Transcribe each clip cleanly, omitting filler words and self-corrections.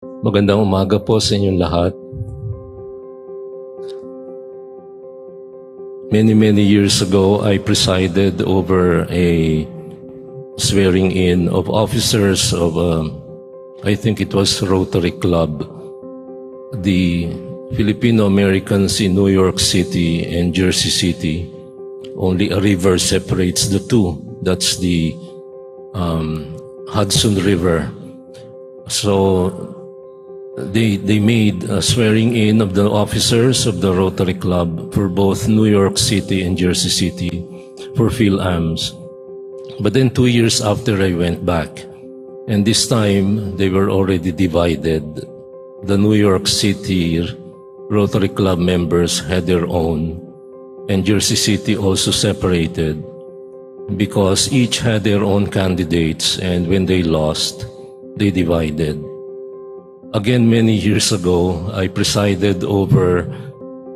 Magandang umaga po sa inyong lahat. Many years ago, I presided over a swearing in of officers of, I think it was Rotary Club, the Filipino-Americans in New York City and Jersey City. Only a river separates the two. That's the Hudson River. So they made a swearing in of the officers of the Rotary Club for both New York City and Jersey City for PhilAms. But then 2 years after, I went back, and this time they were already divided. The New York City Rotary Club members had their own, and Jersey City also separated because each had their own candidates, and when they lost, they divided. Again, many years ago, I presided over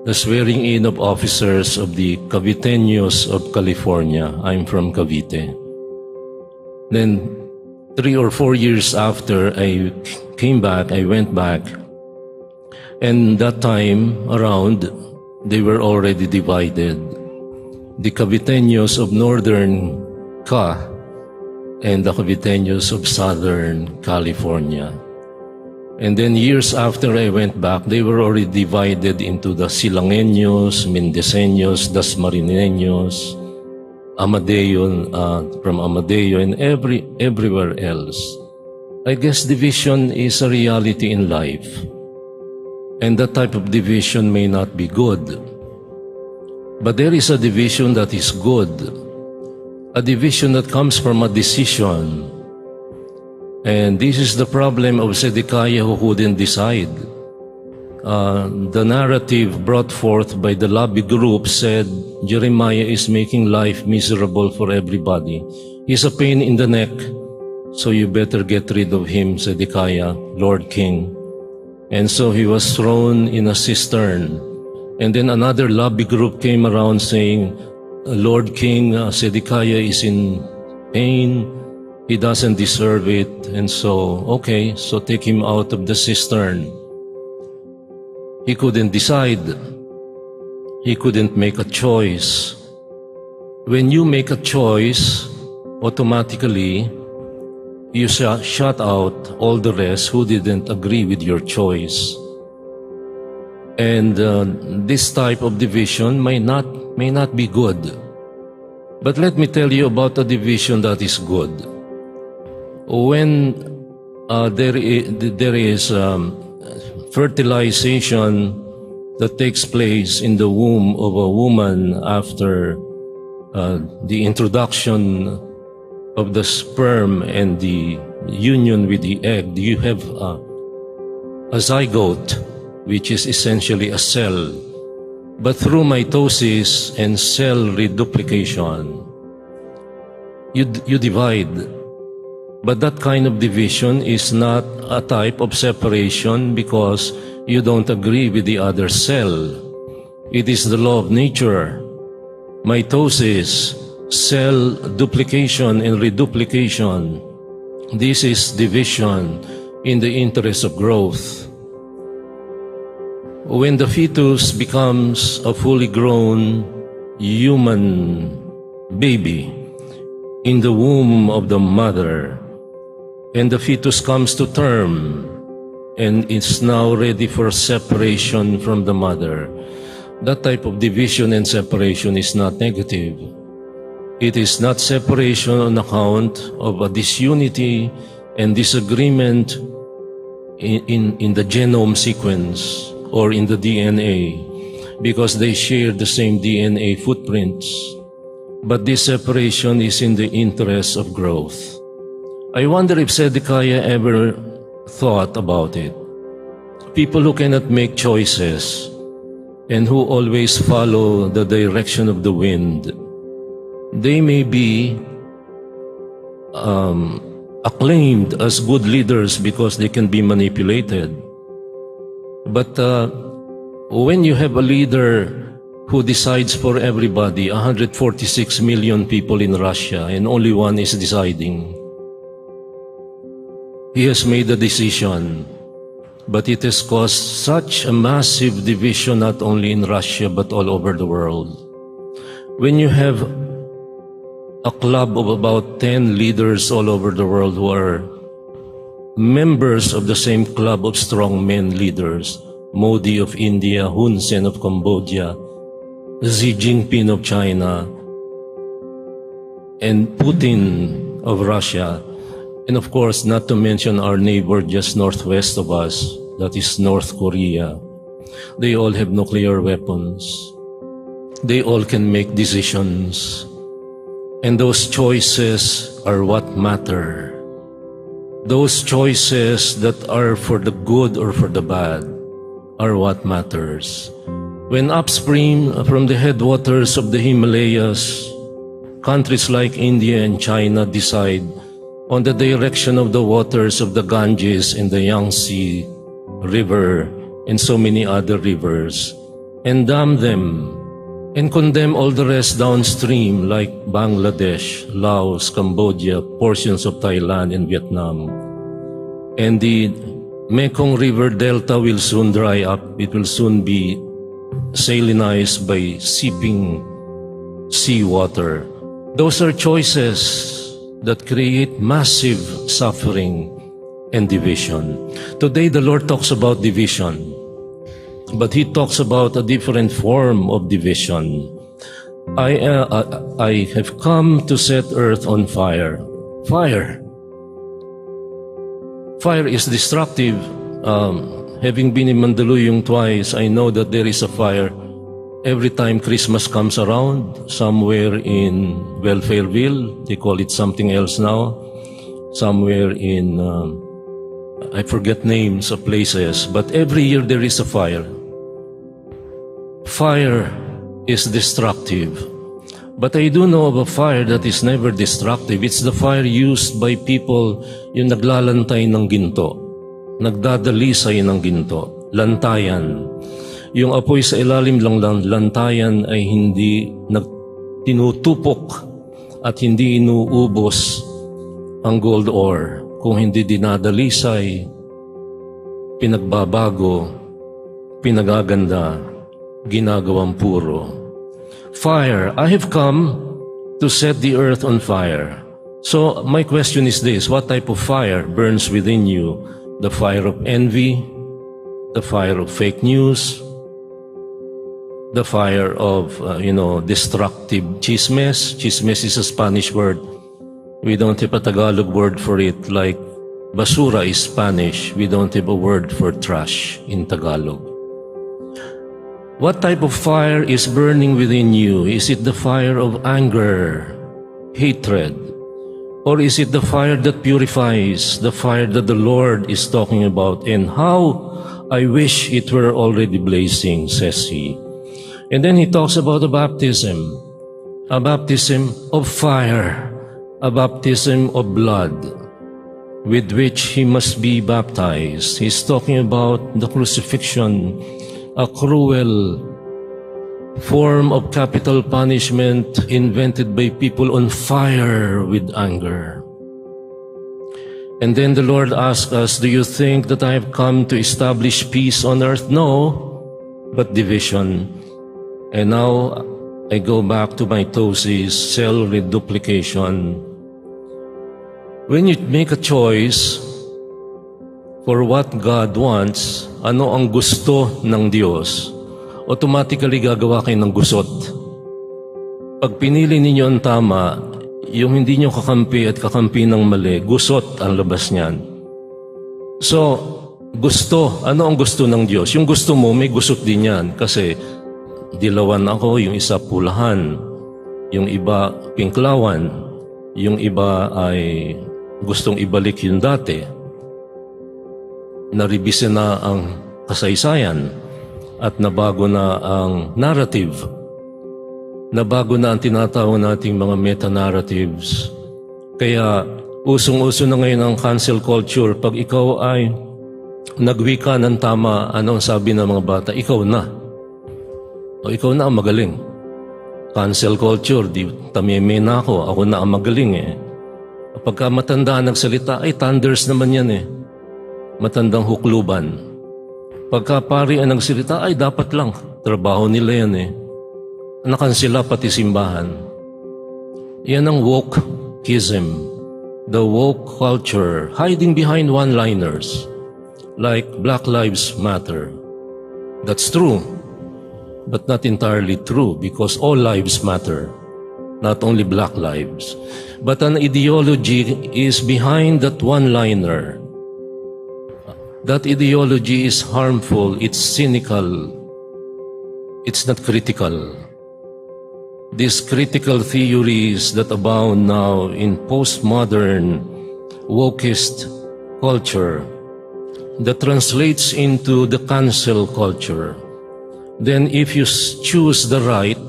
the swearing in of officers of the Caviteños of California. I'm from Cavite. Then 3 or 4 years after, I came back, I went back, and that time around, they were already divided. The Caviteños of Northern Ca and the Caviteños of Southern California. And then years after I went back, they were already divided into the Silangeños, Mendeseños, Dasmarineños, Amadeo, from Amadeo, and everywhere else. I guess division is a reality in life. And that type of division may not be good. But there is a division that is good. A division that comes from a decision. And this is the problem of Zedekiah who couldn't decide. The narrative brought forth by the lobby group said Jeremiah is making life miserable for everybody. He's a pain in the neck, so you better get rid of him, Zedekiah, Lord King. And so he was thrown in a cistern. And then another lobby group came around saying, Lord King, Zedekiah is in pain. He doesn't deserve it, and so, okay, so take him out of the cistern. He couldn't decide. He couldn't make a choice. When you make a choice, automatically, you shut out all the rest who didn't agree with your choice. And this type of division may not be good. But let me tell you about a division that is good. When there is fertilization that takes place in the womb of a woman after the introduction of the sperm and the union with the egg, you have a zygote, which is essentially a cell. But through mitosis and cell reduplication, you divide. But that kind of division is not a type of separation because you don't agree with the other cell. It is the law of nature. Mitosis, cell duplication and reduplication. This is division in the interest of growth. When the fetus becomes a fully grown human baby in the womb of the mother, and the fetus comes to term and is now ready for separation from the mother, that type of division and separation is not negative. It is not separation on account of a disunity and disagreement in the genome sequence or in the DNA, because they share the same DNA footprints. But this separation is in the interest of growth. I wonder if Zedekiah ever thought about it. People who cannot make choices and who always follow the direction of the wind, they may be acclaimed as good leaders because they can be manipulated. But when you have a leader who decides for everybody, 146 million people in Russia, and only one is deciding, he has made a decision. but it has caused such a massive division not only in Russia but all over the world. When you have a club of about 10 leaders all over the world who are members of the same club of strong men leaders, Modi of India, Hun Sen of Cambodia, Xi Jinping of China, and Putin of Russia, and of course, not to mention our neighbor just northwest of us, that is North Korea. They all have nuclear weapons. They all can make decisions. And those choices are what matter. Those choices that are for the good or for the bad are what matters. When upstream from the headwaters of the Himalayas, countries like India and China decide on the direction of the waters of the Ganges and the Yangtze River and so many other rivers, and dam them and condemn all the rest downstream like Bangladesh, Laos, Cambodia, portions of Thailand and Vietnam. And the Mekong River Delta will soon dry up. It will soon be salinized by seeping seawater. Those are choices that create massive suffering and division. Today, the Lord talks about division, but He talks about a different form of division. I have come to set earth on fire. Fire. Fire is destructive. Having been in Mandaluyong twice, I know that there is a fire every time Christmas comes around, somewhere in Welfareville. They call it something else now. Somewhere in, I forget names of places, but every year there is a fire. Fire is destructive. But I do know of a fire that is never destructive. It's the fire used by people yung naglalantay ng ginto, nagdadalisay ng ginto, lantayan. Yung apoy sa ilalim lang ng lantayan ay hindi tinutupok at hindi inuubos ang gold ore. Kung hindi dinadalisay, pinagbabago, pinagaganda, ginagawang puro. Fire. I have come to set the earth on fire. So my question is this: what type of fire burns within you? The fire of envy, the fire of fake news, the fire of, destructive chismes. Chismes is a Spanish word. We don't have a Tagalog word for it, like basura is Spanish. We don't have a word for trash in Tagalog. What type of fire is burning within you? Is it the fire of anger, hatred? Or is it the fire that purifies, the fire that the Lord is talking about? And how I wish it were already blazing, says He. And then He talks about a baptism of fire, a baptism of blood, with which He must be baptized. He's talking about the crucifixion, a cruel form of capital punishment invented by people on fire with anger. And then the Lord asks us, do you think that I have come to establish peace on earth? No, but division. And now I go back to my thesis, cell reduplication. When you make a choice for what God wants, ano ang gusto ng Diyos, automatically gagawa kayo ng gusot. Pag pinili ninyo ang tama, yung hindi nyo kakampi at kakampi ng mali, gusot ang labas niyan. So, gusto, ano ang gusto ng Diyos? Yung gusto mo, may gusot din yan. Kasi, dilawan ako, yung isa pulahan, yung iba pinklawan, yung iba ay gustong ibalik yung dati. Naribise na ang kasaysayan at nabago na ang narrative. Nabago na ang tinatawag nating mga meta-narratives. Kaya usong-uso na ngayon ang cancel culture. Pag ikaw ay nagwika ng tama, ano ang sabi ng mga bata? Ikaw na. O ikaw na ang magaling. Cancel culture, di tameme na ako na ang magaling eh. Pagka matanda nagsalita, ay thunders naman yan eh. Matandang hukluban. Pagka pari ang nagsalita, ay dapat lang. Trabaho nila yan eh. Nakansila pati simbahan. Yan ang wokeism. The woke culture, hiding behind one-liners, like Black Lives Matter. That's true, but not entirely true, because all lives matter, not only black lives. But an ideology is behind that one-liner. That ideology is harmful, it's cynical, it's not critical. These critical theories that abound now in postmodern, wokeist culture that translates into the cancel culture. Then if you choose the right,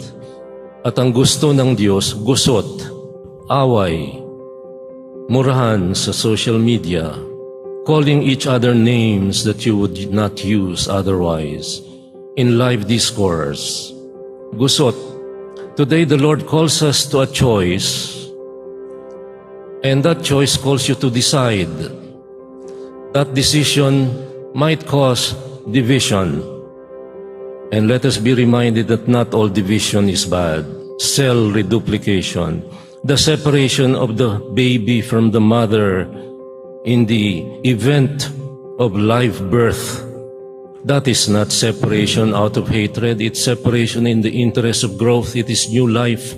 at ang gusto ng Diyos, gusot, away, murahan sa social media, calling each other names that you would not use otherwise, in live discourse, gusot. Today, the Lord calls us to a choice, and that choice calls you to decide. That decision might cause division. And let us be reminded that not all division is bad. Cell reduplication, the separation of the baby from the mother in the event of live birth, that is not separation out of hatred. It's separation in the interest of growth. It is new life.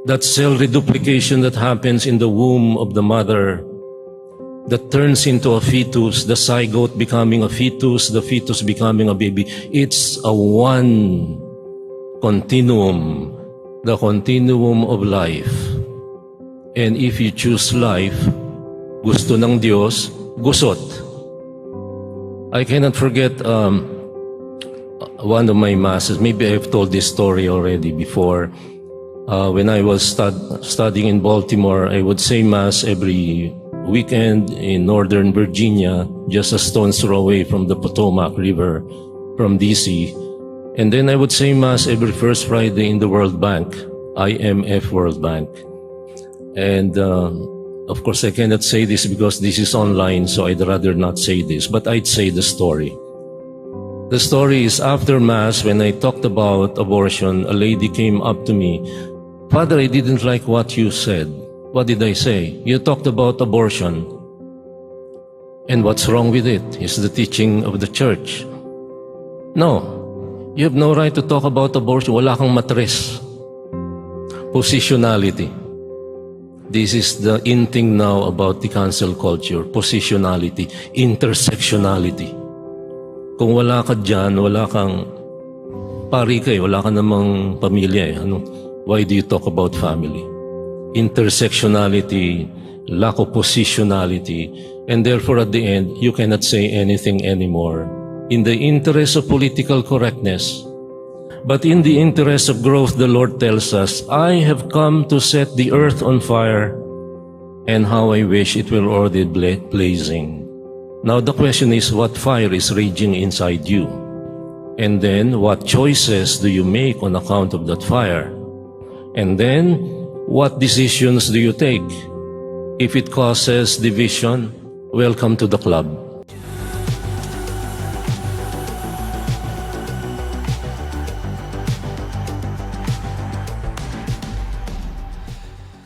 That cell reduplication that happens in the womb of the mother, that turns into a fetus, the zygote becoming a fetus, the fetus becoming a baby. It's a one continuum, the continuum of life. And if you choose life, gusto ng Diyos, gusot. I cannot forget one of my masses. Maybe I've told this story already before. When I was studying in Baltimore, I would say Mass every weekend in Northern Virginia, just a stone's throw away from the Potomac River from DC. And then I would say Mass every first Friday in the World Bank, IMF World Bank. And of course, I cannot say this because this is online, so I'd rather not say this, but I'd say the story. The story is after Mass, when I talked about abortion, a lady came up to me. Father, I didn't like what you said. What did I say? You talked about abortion. And what's wrong with it? It's the teaching of the church. No, you have no right to talk about abortion. Wala kang matres. Positionality. This is the in thing now about the cancel culture. Positionality, intersectionality. Kung wala ka dyan, wala kang pari ka eh, wala ka namang pamilya eh. Why do you talk about family? Intersectionality, lack of positionality, and therefore at the end, you cannot say anything anymore. In the interest of political correctness, but in the interest of growth, the Lord tells us, I have come to set the earth on fire, and how I wish it will already be blazing. Now the question is, what fire is raging inside you? And then, what choices do you make on account of that fire? And then, what decisions do you take? If it causes division, welcome to the club.